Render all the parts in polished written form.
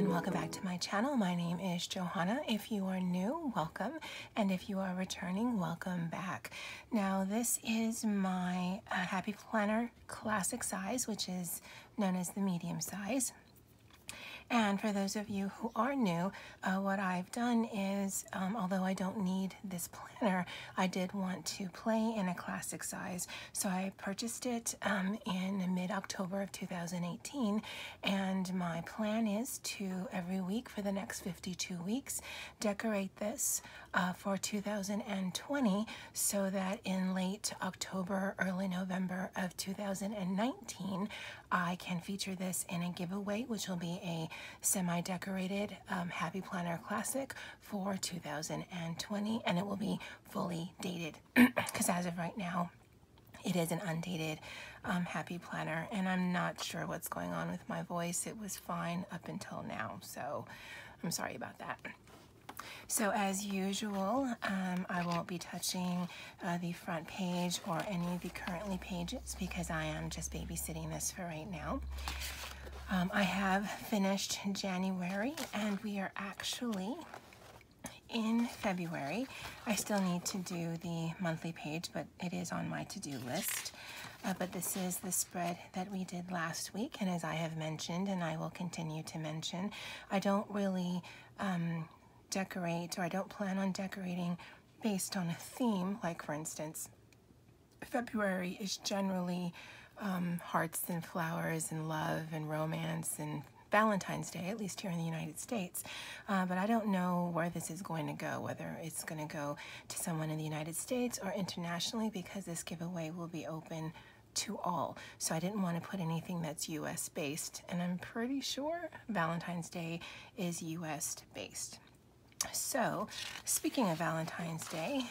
and welcome back to my channel. My name is Johanna. If you are new, welcome, and if you are returning, welcome back. Now this is my Happy Planner classic size, which is known as the medium size. And for those of you who are new, what I've done is, although I don't need this planner, I did want to play in a classic size. So I purchased it in mid-October of 2018, and my plan is to, every week for the next 52 weeks, decorate this for 2020 so that in late October, early November of 2019, I can feature this in a giveaway, which will be a semi-decorated Happy Planner Classic for 2020, and it will be fully dated because as of right now it is an undated Happy Planner, and I'm not sure what's going on with my voice. It was fine up until now, so I'm sorry about that. So as usual, I won't be touching the front page or any of the currently pages because I am just babysitting this for right now. I have finished January and we are actually in February. I still need to do the monthly page, but it is on my to-do list. But this is the spread that we did last week, and as I have mentioned, and I will continue to mention, I don't really decorate, or I don't plan on decorating based on a theme. Like for instance, February is generally hearts and flowers and love and romance and Valentine's Day, at least here in the United States. But I don't know where this is going to go, whether it's going to go to someone in the United States or internationally, because this giveaway will be open to all. So I didn't want to put anything that's US based, and I'm pretty sure Valentine's Day is US based. So, speaking of Valentine's Day,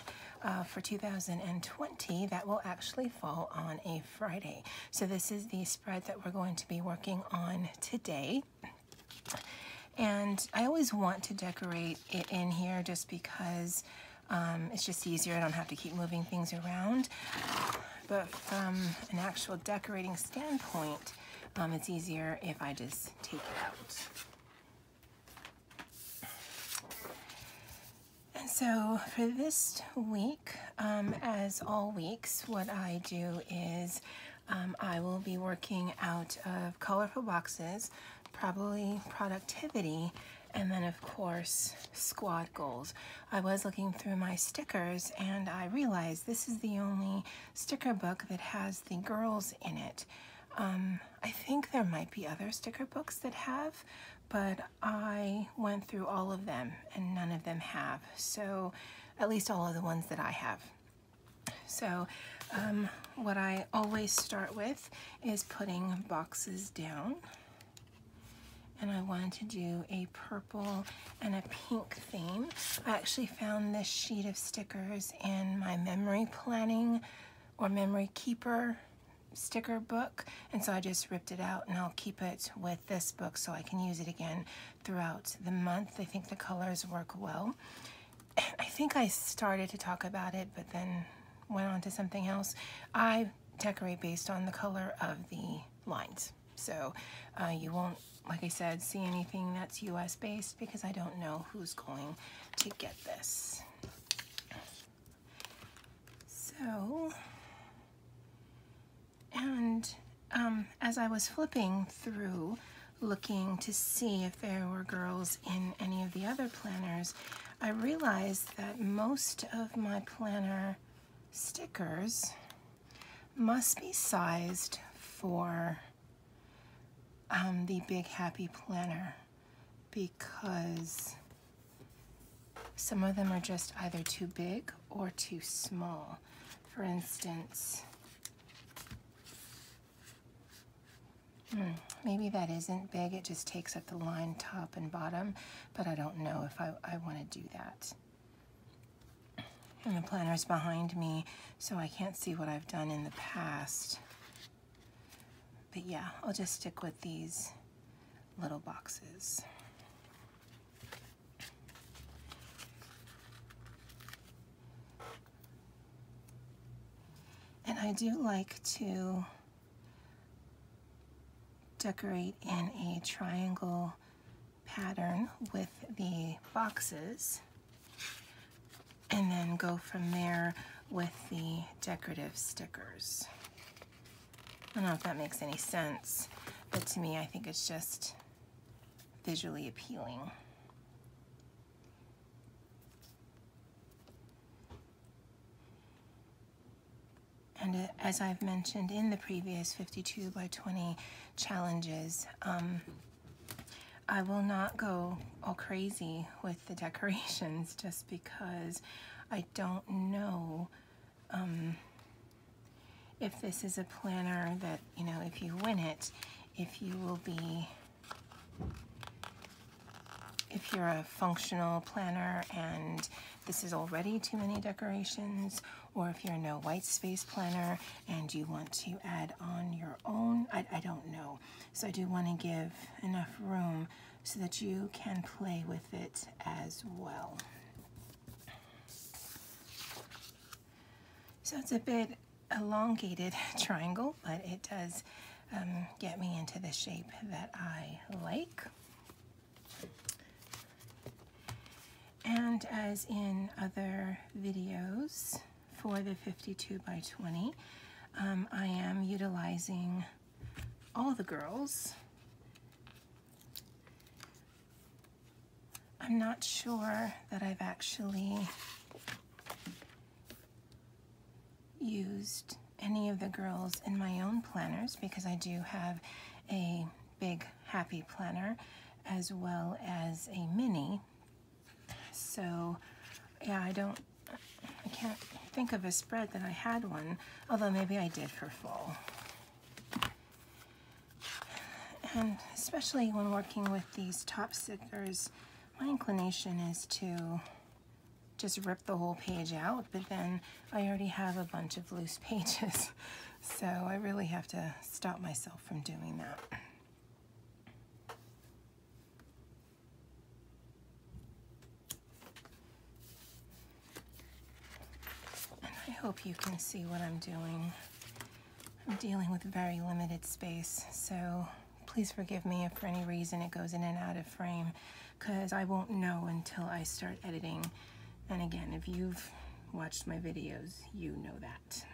for 2020, that will actually fall on a Friday. So this is the spread that we're going to be working on today. And I always want to decorate it in here just because it's just easier. I don't have to keep moving things around. But from an actual decorating standpoint, it's easier if I just take it out. So for this week, as all weeks, what I do is I will be working out of colorful boxes, probably productivity, and then of course squad goals. I was looking through my stickers and I realized this is the only sticker book that has the girls in it. I think there might be other sticker books that have, but I went through all of them and none of them have. So at least all of the ones that I have. So what I always start with is putting boxes down. And I wanted to do a purple and a pink theme. I actually found this sheet of stickers in my memory planning or memory keeper sticker book, and so I just ripped it out, and I'll keep it with this book so I can use it again throughout the month. I think the colors work well. I think I started to talk about it but then went on to something else. I decorate based on the color of the lines, so you won't, like I said, see anything that's US based because I don't know who's going to get this. So, and as I was flipping through looking to see if there were girls in any of the other planners, I realized that most of my planner stickers must be sized for the Big Happy Planner, because some of them are just either too big or too small. For instance, maybe that isn't big, it just takes up the line top and bottom, but I don't know if I want to do that. And the planner's behind me, so I can't see what I've done in the past. But yeah, I'll just stick with these little boxes. And I do like to decorate in a triangle pattern with the boxes and then go from there with the decorative stickers. I don't know if that makes any sense, but to me I think it's just visually appealing. And as I've mentioned in the previous 52 by 20 challenges, I will not go all crazy with the decorations just because I don't know if this is a planner that, you know, if you win it, if you're a functional planner and this is already too many decorations, or if you're a no white space planner and you want to add on your own, I don't know. So I do want to give enough room so that you can play with it as well. So it's a bit elongated triangle, but it does get me into the shape that I like. And as in other videos for the 52 by 20, I am utilizing all the girls. I'm not sure that I've actually used any of the girls in my own planners because I do have a big happy planner as well as a mini. So yeah, I can't think of a spread that I had one, although maybe I did for fall. And especially when working with these top stickers, my inclination is to just rip the whole page out, but then I already have a bunch of loose pages. So I really have to stop myself from doing that. And I hope you can see what I'm doing. I'm dealing with very limited space, so please forgive me if for any reason it goes in and out of frame, because I won't know until I start editing. And again, if you've watched my videos, you know that.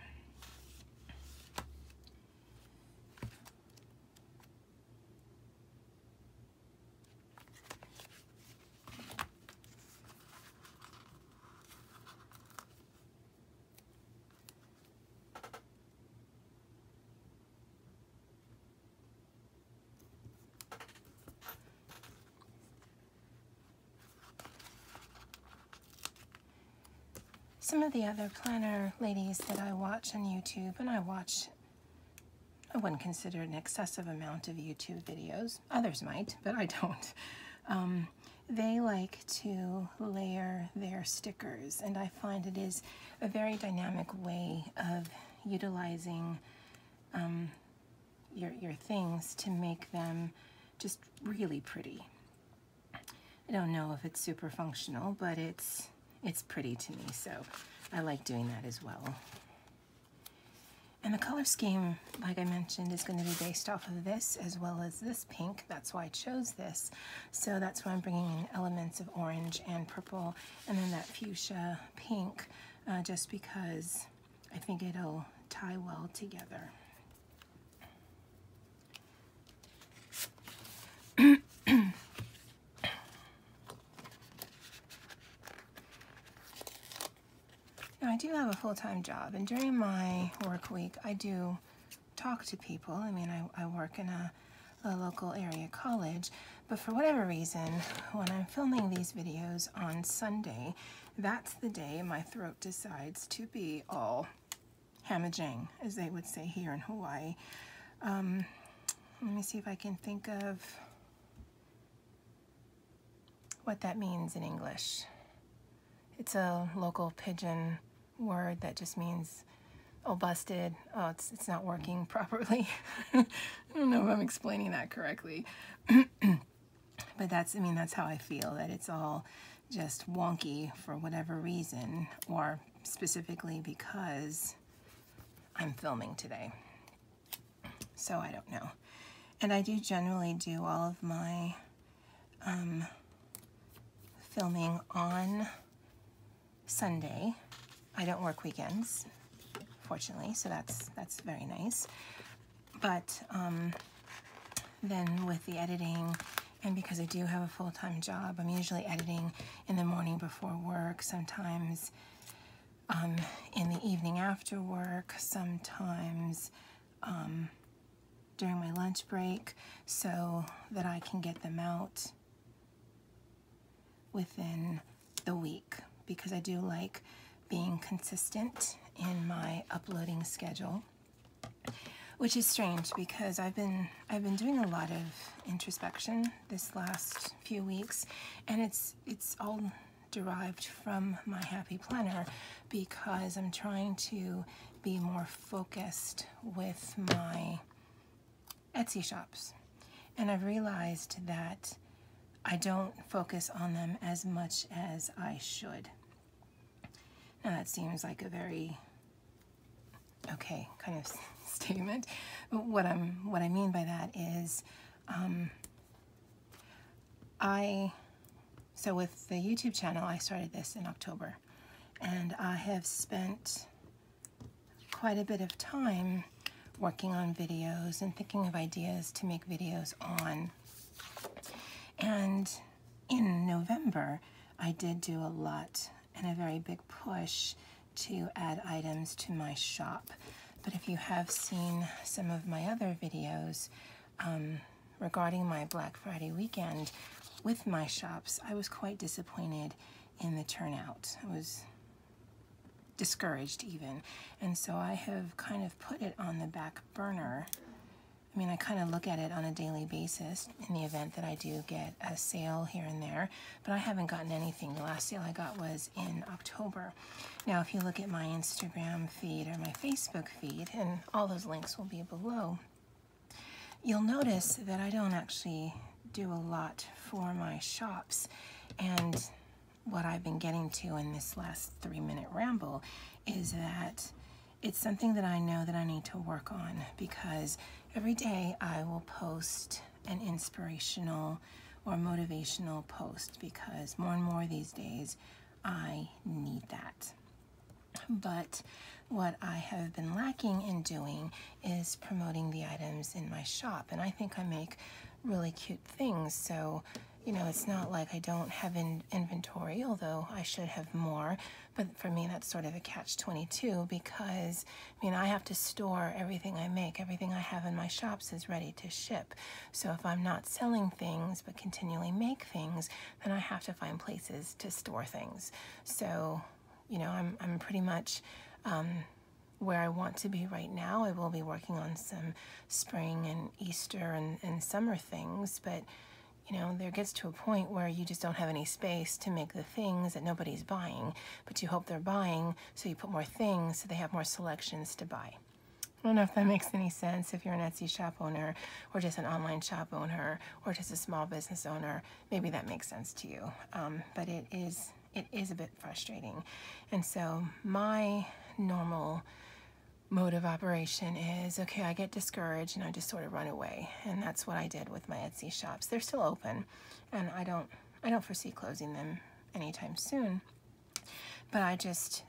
Some of the other planner ladies that I watch on YouTube, and I wouldn't consider an excessive amount of YouTube videos. Others might, but I don't. They like to layer their stickers, and I find it is a very dynamic way of utilizing your things to make them just really pretty. I don't know if it's super functional, but it's pretty to me, so I like doing that as well. And the color scheme, like I mentioned, is going to be based off of this as well as this pink. That's why I chose this. So that's why I'm bringing in elements of orange and purple, and then that fuchsia pink, just because I think it'll tie well together. Now, I do have a full-time job, and during my work week, I do talk to people. I mean, I work in a local area college, but for whatever reason, when I'm filming these videos on Sunday, that's the day my throat decides to be all hamajang, as they would say here in Hawaii. Let me see if I can think of what that means in English. It's a local pidgin word that just means, oh, busted, oh, it's not working properly. I don't know if I'm explaining that correctly. But that's how I feel, that it's all just wonky for whatever reason, or specifically because I'm filming today. So I don't know. And I do generally do all of my filming on Sunday. I don't work weekends, fortunately, so that's very nice. But then with the editing, and because I do have a full-time job, I'm usually editing in the morning before work, sometimes in the evening after work, sometimes during my lunch break, so that I can get them out within the week, because I do like being consistent in my uploading schedule, which is strange because I've been doing a lot of introspection this last few weeks, and it's all derived from my happy planner, because I'm trying to be more focused with my Etsy shops, and I've realized that I don't focus on them as much as I should. Now that seems like a very okay kind of statement, but what I mean by that is so with the YouTube channel, I started this in October, and I have spent quite a bit of time working on videos and thinking of ideas to make videos on. And in November, I did do a lot and a very big push to add items to my shop. But if you have seen some of my other videos regarding my Black Friday weekend with my shops, I was quite disappointed in the turnout. I was discouraged even. And so I have kind of put it on the back burner. I mean, I kind of look at it on a daily basis in the event that I do get a sale here and there, but I haven't gotten anything. The last sale I got was in October. Now, if you look at my Instagram feed or my Facebook feed, and all those links will be below, you'll notice that I don't actually do a lot for my shops. And what I've been getting to in this last 3-minute ramble is that it's something that I know that I need to work on, because every day I will post an inspirational or motivational post, because more and more these days I need that. But what I have been lacking in doing is promoting the items in my shop, and I think I make really cute things. So, you know, it's not like I don't have inventory, although I should have more. But for me, that's sort of a catch-22, because, I mean, I have to store everything I make. Everything I have in my shops is ready to ship. So if I'm not selling things but continually make things, then I have to find places to store things. So, you know, I'm pretty much where I want to be right now. I will be working on some spring and Easter and summer things, but you know, there gets to a point where you just don't have any space to make the things that nobody's buying, but you hope they're buying, so you put more things so they have more selections to buy. I don't know if that makes any sense if you're an Etsy shop owner, or just an online shop owner, or just a small business owner. Maybe that makes sense to you, but it is a bit frustrating. And so my normal mode of operation is, okay, I get discouraged and I just sort of run away. And that's what I did with my Etsy shops. They're still open, and I don't foresee closing them anytime soon. But I just,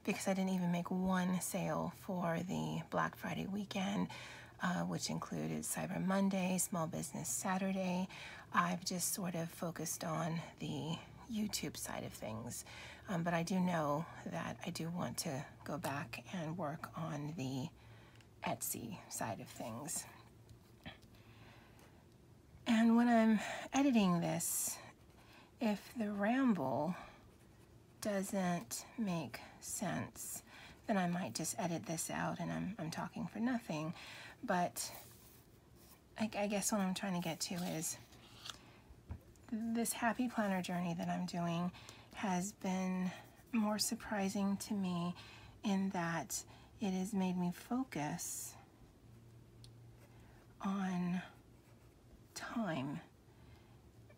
because I didn't even make one sale for the Black Friday weekend, which included Cyber Monday, Small Business Saturday, I've just sort of focused on the YouTube side of things. But I do know that I do want to go back and work on the Etsy side of things. And when I'm editing this, if the ramble doesn't make sense, then I might just edit this out and I'm talking for nothing. But I guess what I'm trying to get to is this happy planner journey that I'm doing has been more surprising to me in that it has made me focus on time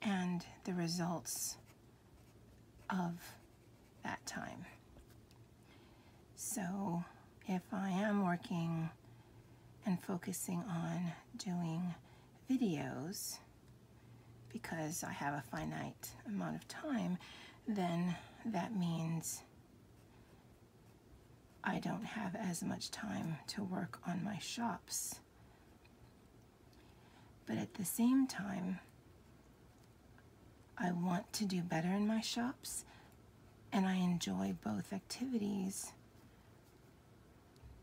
and the results of that time. So if I am working and focusing on doing videos, because I have a finite amount of time, then that means I don't have as much time to work on my shops. But at the same time, I want to do better in my shops, and I enjoy both activities.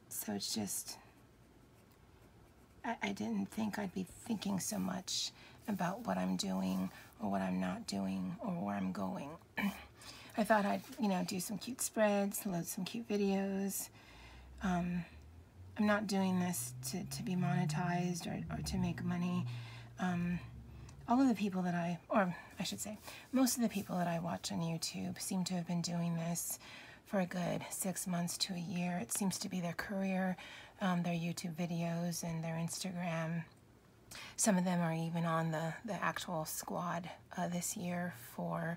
So it's just, I didn't think I'd be thinking so much about what I'm doing or what I'm not doing or where I'm going. I thought I'd, do some cute spreads, load some cute videos. I'm not doing this to be monetized or to make money. All of the people that I should say, most of the people that I watch on YouTube seem to have been doing this for a good 6 months to a year. It seems to be their career, their YouTube videos and their Instagram. Some of them are even on the actual squad this year for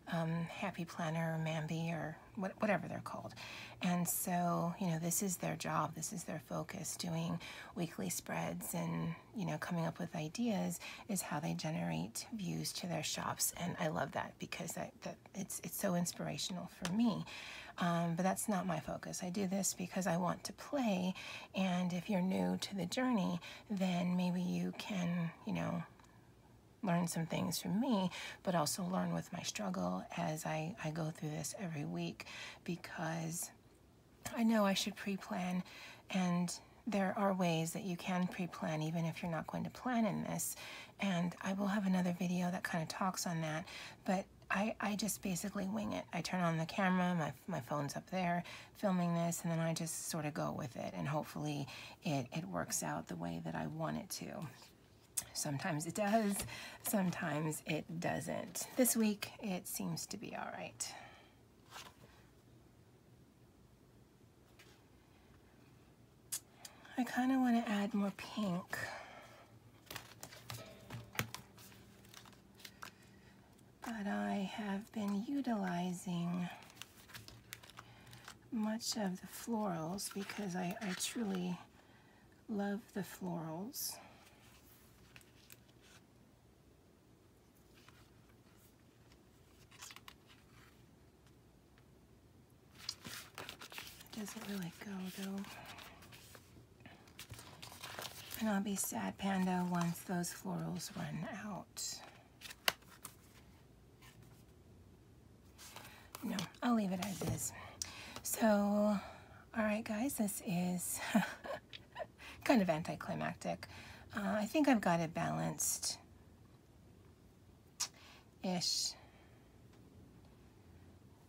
Happy Planner or Mambi or whatever they're called. And so, this is their job, this is their focus. Doing weekly spreads and, coming up with ideas is how they generate views to their shops. And I love that because it's so inspirational for me. But that's not my focus. I do this because I want to play, and if you're new to the journey, then maybe you can, learn some things from me, but also learn with my struggle as I go through this every week, because I know I should pre-plan, and there are ways that you can pre-plan even if you're not going to plan in this, and I will have another video that kind of talks on that, but I just basically wing it. I turn on the camera, my phone's up there filming this, and then I just sort of go with it, and hopefully it works out the way that I want it to. Sometimes it does, sometimes it doesn't. This week it seems to be all right. I kind of want to add more pink. But I have been utilizing much of the florals because I truly love the florals. It doesn't really go though. And I'll be sad, Panda, once those florals run out. No, I'll leave it as is. So, all right, guys, this is kind of anticlimactic. I think I've got it balanced-ish.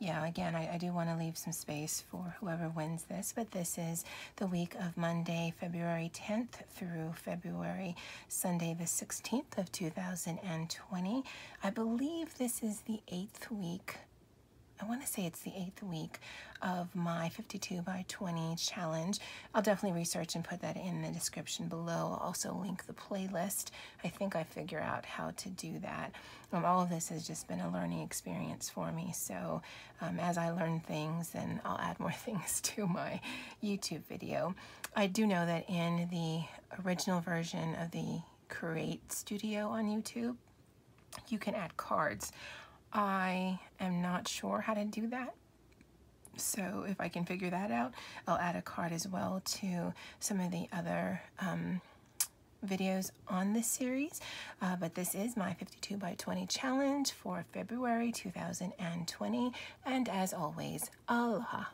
Yeah, again, I do want to leave some space for whoever wins this, but this is the week of Monday, February 10th through Sunday the 16th of 2020. I believe this is the 8th week. I want to say it's the 8th week of my 52 by 20 challenge. I'll definitely research and put that in the description below. I'll also link the playlist. I think I figure out how to do that. All of this has just been a learning experience for me. So as I learn things, then I'll add more things to my YouTube video. I do know that in the original version of the Create Studio on YouTube, you can add cards. I am not sure how to do that. So if I can figure that out, I'll add a card as well to some of the other videos on this series. But this is my 52 by 20 challenge for February 2020. And as always, aloha.